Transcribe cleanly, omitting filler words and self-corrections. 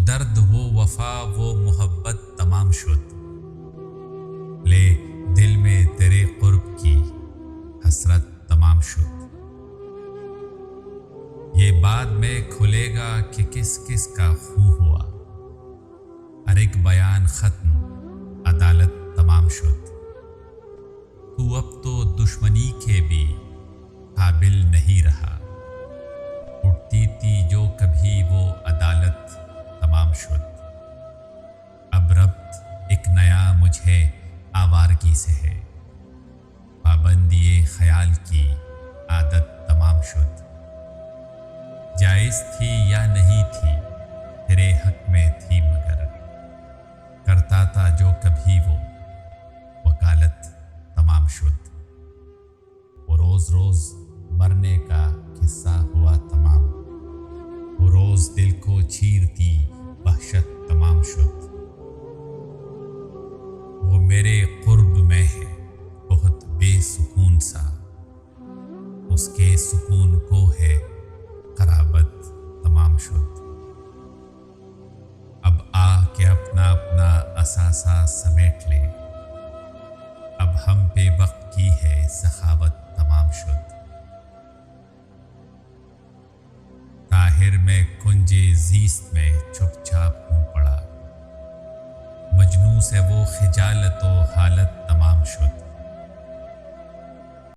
درد وہ وفا وہ محبت تمام شد، لے دل میں تیرے قرب کی حسرت تمام شد۔ یہ بعد میں کھلے گا کہ کس کس کا خوں ہوا، ہر ایک بیان ختم عدالت تمام شد۔ تو اب تو دشمنی کے بھی قابل نہیں رہا، اٹھتی تھی جو کبھی وہ عدالت تمام شد۔ اب ربط ایک نیا مجھے آوارگی سے ہے، پابندی خیال کی عادت تمام شد۔ جائز تھی یا نہیں تھی تیرے حق میں تھی، مگر کرتا تھا جو کبھی وہ وکالت تمام شد۔ وہ روز روز مرنے کا قصہ ہوا تمام، وہ روز دل کو چیرتی وحشت تمام شد۔ وہ میرے قرب میں ہے بہت بے سکون سا، اس کے سکون کو ہے قرابت تمام شد۔ اب آ کے اپنا اپنا اثاثہ سمیٹ لے، اب ہم پہ وقت کی ہے سخاوت تمام شد۔ طاہر میں کنج زیست میں چھپ چھاپ ہوں پڑا، مجنوں سے وہ خجالت و حالت تمام شد۔